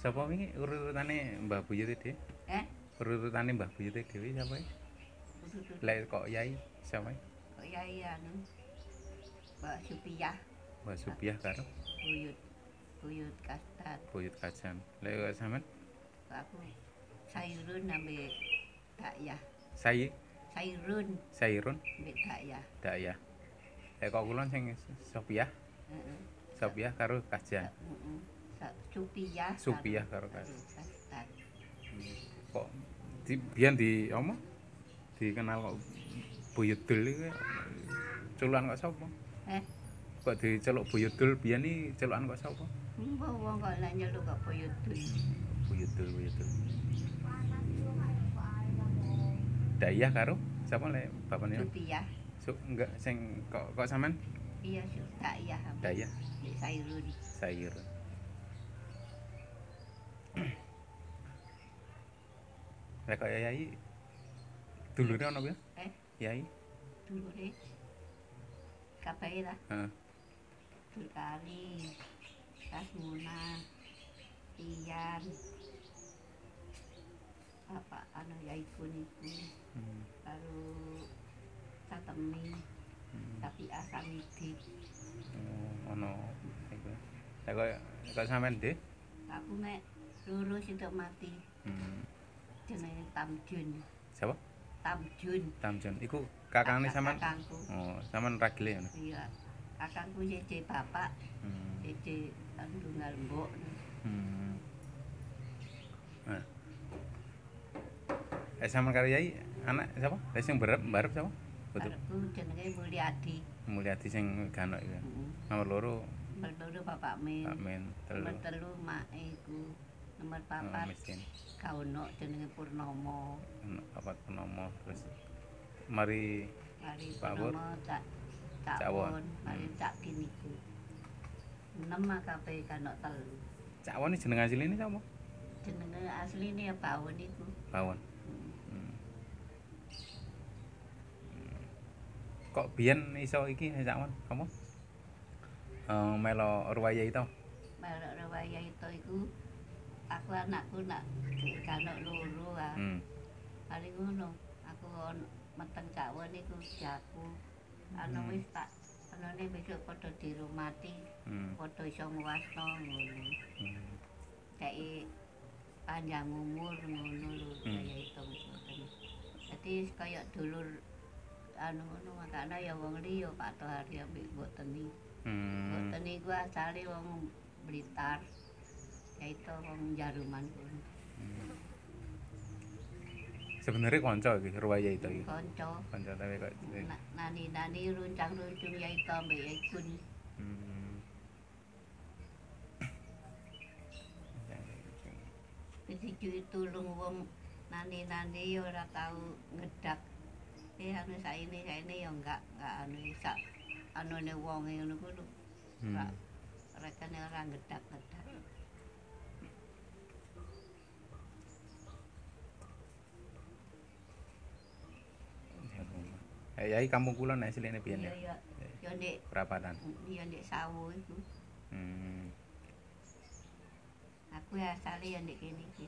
Sapa wingi urut-urutane Mbah Buyut dhewe? Eh, Urut-urutane Mbah Buyut dhewe sapa? urut Lek kok Yai sapa? kok yai anu Mbak Supiah Mbah Supiah karo buyut buyut kastat Buyut Kajan. Lek kok sampean aku Sairun ambe Dakyah Sai Sairun Sairun ambe Dakyah Dakyah. Lek kok kulon sing Sopiah, heeh Sopiah karo Kajan. heeh Supiah Supiah karo karo Kajan. kastat Kok biyen di apa? Dikenal kok Buyut Dul iki culukan kok sapa? eh Kok diceluk Buyut Dul biyen iki celukan kok sapa? mbok wong kok lek nyeluk kok buyut dul Buyut Dul, Buyut Dul. Dayah karo sapa lek bapane? Supiah Enggak sing kok sampean iya Dakyah Dayah Mbek Sairun Sair. Lek kok Yai dulure ana piye? eh Yai. dulure kabeh lah Heeh. Dulkari Kasmuna Iyan apa anu yaiku niku karo Satemi tapi Asamidik Ana iku. Lek kok sampean Dik? aku nek lurus itu mati jenenge Tamjun Siapa? Tamjun Tamjun. Iku kakangane sampean. kakangku Oh, sampean ragile ngono. iya kakangku jeje bapak jeje tunggal mbok Nah. Sampean karo Yai anak siapa? Lah sing mbarep siapa? Betul. aku jenenge Mulyadi Mulyadi sing ganok iku. Nomor loro nomor loro bapak men Pak Men, nomor telu mak iku nomor papat miskin. kaono jenenge Purnomo Papat Purnomo terus mari mari Pak Pur. Purnomo Cak Cawon. Cawon mari Cak Kiniku 6 akape kanok telu Cawon iki jeneng asline sapa? jenenge asline ya Bawon iku Bawon. Kok biyen iso iki Cawon? Apa? Melo ruwaya itu. melok rewaya itu iku aku anakku nak kanok loro ah paling ngono aku meteng Cawon iku jaku anu wis tak anane besok padha dirumati padha iso nguwasno ngono kayak panjang umur ngono lho kaya itu jadi kaya dulur anu ngono makanya ya wong liya Pak Tohari ambek mboten iki mboten iku asale wong Blitar ya itu wong Jaruman kono Sebenarnya kanca iki ruwaya itu iki. kanca Kanca tapi kok nani runcang-runcung ya itu ambek ya ikun Dituju tulung wong nani ora tau ngedak. Anu saine ya enggak anu sak anune wonge ngono ku lho. Ora rekane ora ngedak-ngedak. Yai kampung kula nek asline biyen ya. Iya ya ndek Perapatan. iya ndek sawo iku. Aku asale ya ndek kene iki.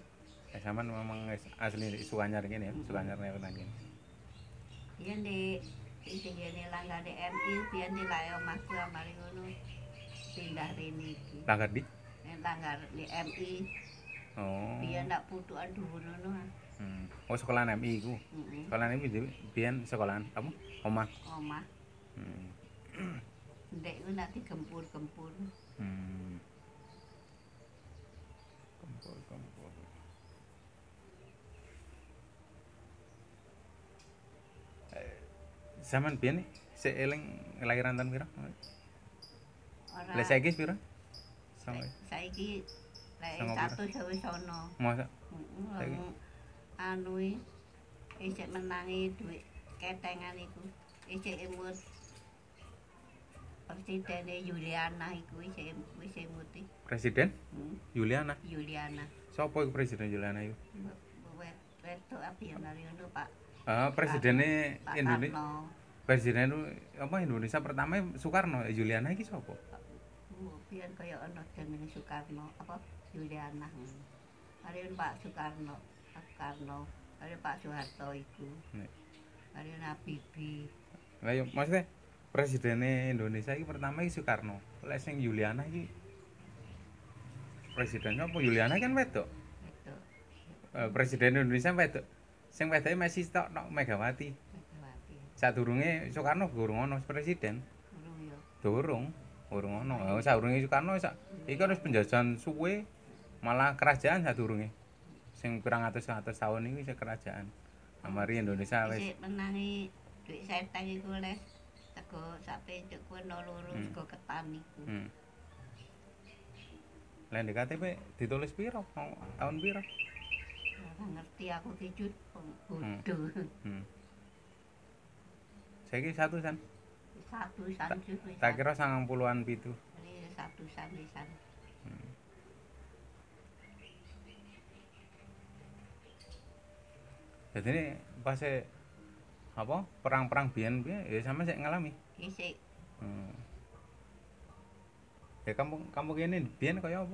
Sampean memang asli Sukanyar gini ya, Sukanyar Neotan gini. Iya ndek sing ngene langgane MI biyen dilayo omahku mari ngono pindah rene iki. Langgar di? Langgar di MI. Oh. Biyen ndak putukan dhuwur ngono. Oh sekolahan MI iku. Sekolahan MI biyen sekolahan apa? Omah. Omah. Ndek ku nak digempur-gempur. Gempur. Zaman biyen sik eling kelahiran tahun pira? Ora. Lah saiki pira? Saiki lek Sama satu wis ana. Masa Saiki anu isih menangi dhuwit ketengan iku. Isih emut. Presidene Yuliana iku isih emuti. Presiden? Yuliana. Yuliana. Sopo iku Presiden Yuliana iku? Wedok api ya nari ngono Pak. Presidennya Indonesia. Karno. Presiden apa Indonesia pertama Soekarno, Juliana iki sapa? biyen kaya ana jenenge Soekarno apa Yuliana. Mari Pak Soekarno, mari Pak Soeharto iku. Mari Habibie. Lah yo maksudnya Presiden Indonesia iki pertama iki Soekarno. Lek sing Yuliana iki presidennya apa Yuliana kan wedok. Wedok. Presiden Indonesia wedok. Sing wedoke masih tok Megawati. Megawati. Sadurunge Soekarno durung ono presiden. Durung ya. Durung ono. Sadurunge Soekarno iki kan wis penjajahan suwe malah kerajaan sadurunge. Sing pirang atus tahun iki wis kerajaan. Amari Indonesia wis Isih menangi duit seteng iku oleh sego sak pencuk kuwi loro sego ketan iku. Lah di KTP ditulis piro? Tahun piro? Ora ngerti aku dijut bodoh. Saiki satusan. Satusan jut wis. Tak kira 90-an pitu. Ini satusan wisan. Jadi ini pas apa perang-perang biyen ya sama sik ngalami. Isik. Ya kampung kene biyen kaya apa?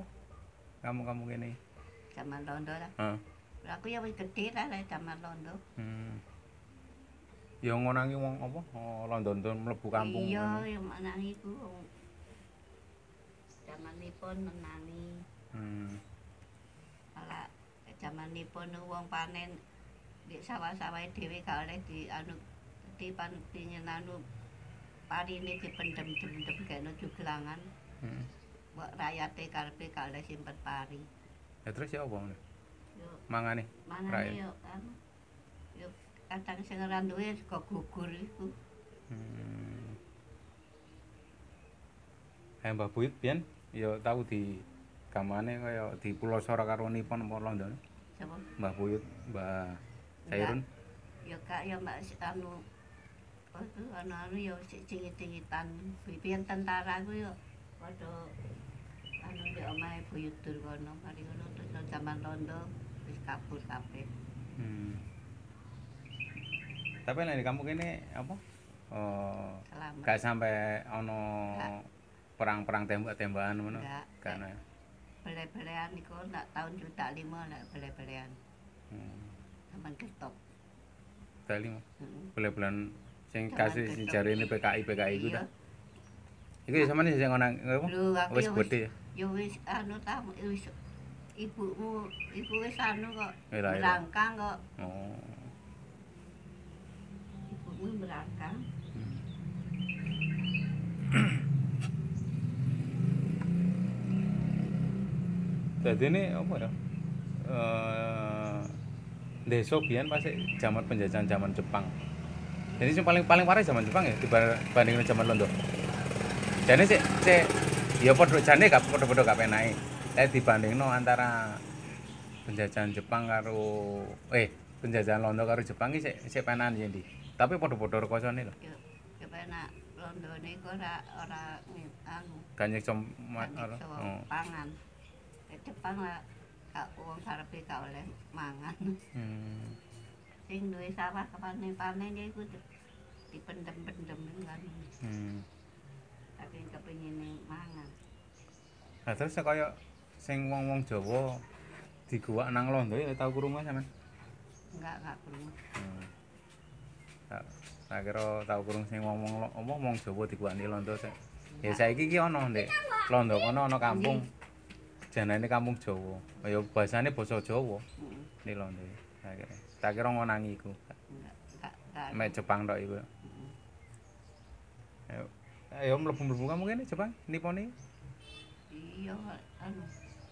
Kampung kene. Zaman Londo lah. Aku ya wis gedhe lah zaman Londo. Ya ngonangi wong apa? Londo mlebu kampung. Iya, ya menangi ku. Zamanipun menangi. Ala zamanipun wong panen di sawah-sawahe dhewe gak oleh di anu dinyenanu parine dipendem-pendem kene juglangan. Mbok rakyate karepe gak oleh simpen pari. Ya terus ya apa ngono? Mangane. Mangane yo anu. Yo kadang sing ora duwe sego gugur iku. Mbah Buyut biyen ya tau di gamane kaya di Pulau Sora karo Nippon apa Londo. Sapa? Mbah Buyut, Mbah Sairun. Ya kak ya Mbak anu anu ya cingit-cingitan. Biyen tentara ku yo padha anu di omahe Buyut Dur kono. Mari ngono terus zaman Londo wis kabur kabeh. Tapi nek di kampung kene apa? Selamat. Gak sampai ono perang-perang tembak-tembakan ngono. Gak ana. Bele-belean iku ndak tahun 2005 nek bele-belean. Zaman stop. Tali mah. Bele-belean sing kasih jarine PKI iku ta. Iku ya sampeyan sing ngono apa? Wis gedhe. Ya wis anu ta wis ibumu iku wis anu kok Lah, iya. berangkang kok. Oh. Ibumu berangkang. Jadi ini apa ya? Desa biyen pas zaman penjajahan zaman Jepang. Jadi sing paling parah zaman Jepang ya dibandingin zaman Londo. Jane sik ya padha jane gak padha-padha gak penake. Lek dibandingno antara penjajahan Jepang karo penjajahan Londo karo Jepang iki sik penahan ndi. Tapi padha-padha rekosane lho. Ya penak Londo niku ora anu Ganyek pangan. Jepang lah gak wong karepe gak oleh mangan. Sing duwe sawah panen ya iku dipendem-pendem kan. Saking kepengine mangan. Nah terus kaya sing wong-wong Jawa diguwak nang Londo ya tau krungu sampean? Enggak krungu. Tak kira tau krungu sing wong Jawa diguwak ning Londo. Ya saiki iki ana ndek Londo kono ana kampung. Janane kampung Jawa. Kaya basane basa Jawa. Ning Londo. Tak kira ngonangi iku. Enggak. Mek Jepang tok iku. Ayo mlebu-mlebu kamu kene Jepang nipone. Iya anu.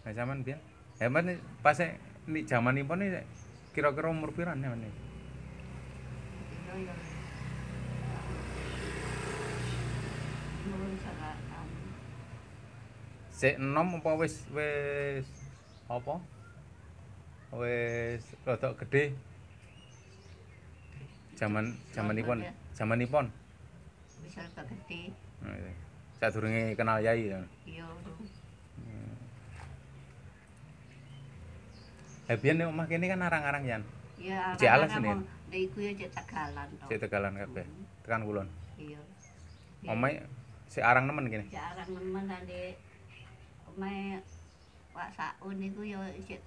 Nah sampean biyen. Ya men pas nek jaman nipone kira-kira umur piran sampean iki? Iya. Sik enom apa wis apa? Wis rada gedhe. Jamanipun. Wis rada gedhe. Sadurunge kenal Yai ya. Iya. Biyen nek omah kene kan arang-arang yan. Iya. Cek alas ini. Nek iku ya cek Tegalan to. Cek Tegalan kabeh. Tekan kulon. Iya. Omahe sik arang nemen kene. Cek arang nemen nek omahe Pak Saun niku ya isih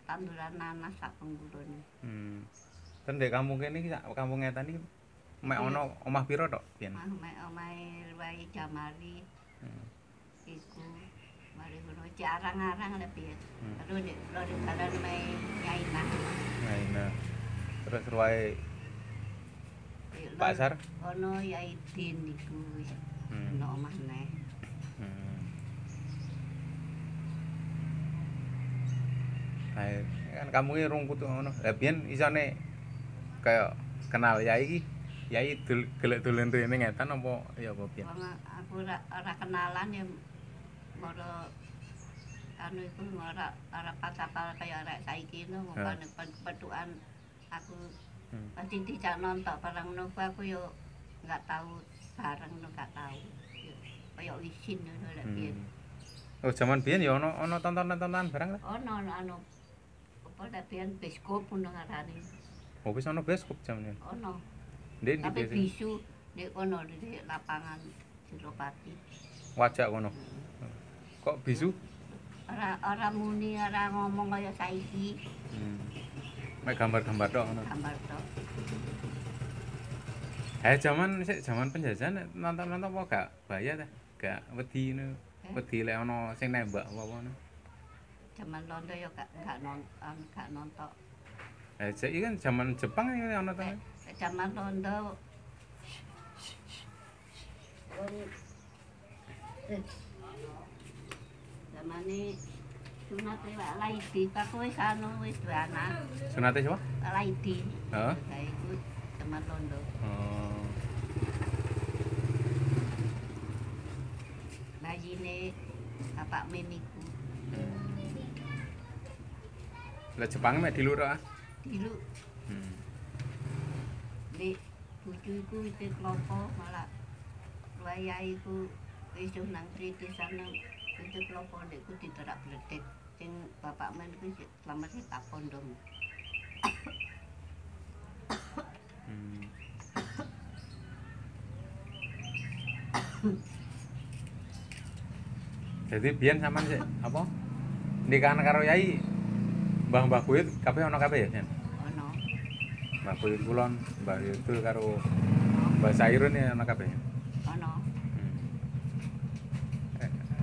tanduran nanas sak penggulune. Ten ndek kampung kene iki sak kampung ngetan iki mek ana omah pira tok biyen? Mek omahe Ruwai Jamari. Iku mari ngono iki arang-arang lek piye. Terus nek lori dalan omahe Nyai Nah. Nyai Nah. Terus ruwae pasar ono Yai Din niku wis ono omah neh. Kae kan kampunge rung kutu ngono. Lah biyen isane kaya kenal Yai iki. Yai gelek dolen rene ngetan apa ya apa biyen? Wong aku ora kenalan ya mara anu iku ora pasapal kaya arek saiki ngono petukan aku pasti dijak nonton barang ngono aku yo enggak tahu bareng enggak tahu. Kaya isin ngono lek biyen. Oh, jaman biyen ya ana tontonan-tontonan barang lah. Ono anu apa lek biyen bioskop ngono ngarani. Oh, wis ana bioskop jaman. Ono. Ndek Tapi bisu nek kono di lapangan Siropati. Wajak kono. Kok bisu? Ora muni ora ngomong kaya saiki. Mek gambar-gambar tok ngono. Gambar tok. Jaman penjajahan nonton-nonton apa gak bayar ta? Gak wedi ngono. Wedi lek ana sing nembak apa ngono. Jaman londo ya gak nonton. Saiki kan jaman Jepang iki ana to. Jaman londo zamane sunat lewat Laidi, aku wis anu wis duwe anak. Sunate sapa? Laidi. Heeh. Lah iku jaman londo. Oh. Bayine Bapak Meniku. Lah Jepang mek dilur ah. Dilu. Nek bojoku iki klopo malah wayah iku wis nang tritisan nang itu klopo ndekku diterak bledek sing bapak men iku selamat tak pondong. Jadi biyen sampean sik apa? Nikahan karo Yai mbah-mbah buyut kabeh ana kabeh ya, Jan? Ono. Mbah buyut kulon, Mbah Yudul karo Mbah Sairun ya ana kabeh. Ono.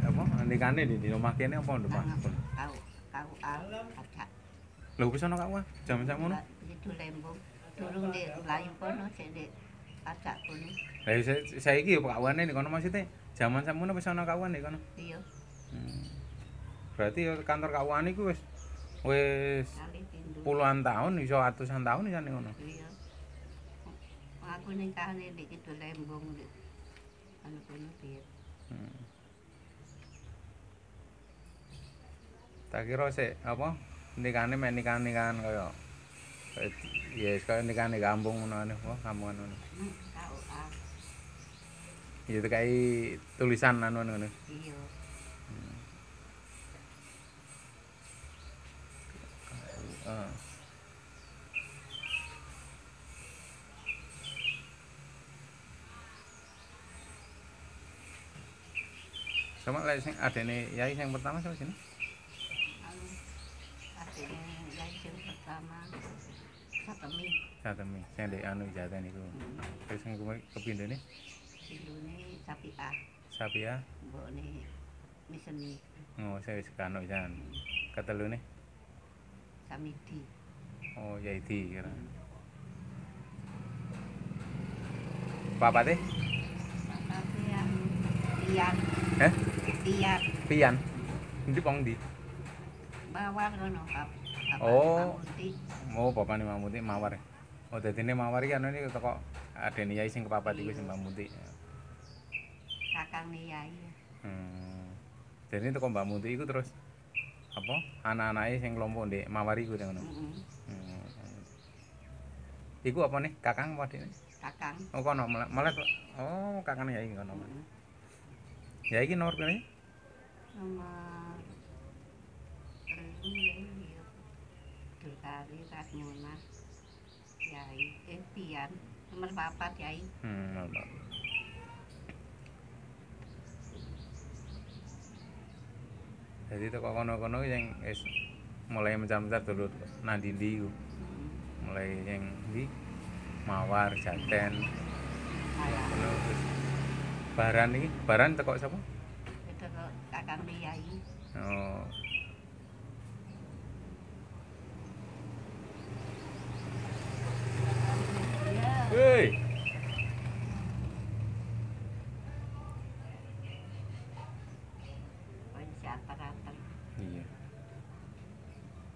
Apa nikahane di omah kene apa ndek omah? Kau acak. Lho wis ana kak jaman sakmono. Itu lembung. Durung di Melayu kono sik di acak kono. Lah saiki yo kawane ning kono maksudnya jaman sakmono wis ana kawan ning kono. Iya. Berarti yo kantor kawan iku wis puluhan tahun iso atusan tahun iso ning ngono. Iya. Aku nikahane di Kidul Lembung di anu kono piye. Tak kira sik apa nikahane mek nikahan kaya ya kaya nikahan di kampung ngono wah kampungan ngono. KUA. Ya tekai tulisan anu ngono. Iya. Sama lek sing adene Yai sing pertama sapa sini? Adene Yai sing pertama Satemi. Satemi sing ndek anu Jaten iku. Terus sing kepindhone? Indune Sapia. Sapia. Mbokne Miseni. Oh, saya wis kano jan. Ketelune? Samidi. Oh, Yaidi kira. Papate? Papate yang Pian. Heh? Pian. Pian. Ndi wong ndi? Mawar ngono, Pak. Oh. Oh, bapane Mamuti Mawar. Oh, dadine Mawar iki anu iki teko adene Yai sing kepapat iku sing Mamuti. Kakang Yai. Jadi teko Mbak Muti iku terus apa? Anak-anake sing kelompok ndek Mawar iku ngono. Iku apa nih? Kakang apa adine? Kakang. Oh, kono malah oh, kakang Yai kono. Ya iki nomor pira? Nomor Dulkari Rasmona Yai Pian nomor 4 Yai. Jadi teko kono-kono yang mulai mencar-mencar dulu nandi-ndi iku. Mulai yang di Mawar, Jaten. Malah Ngono terus Baran iki, Baran teko sapa? itu kok Kakang Liyai. Oh,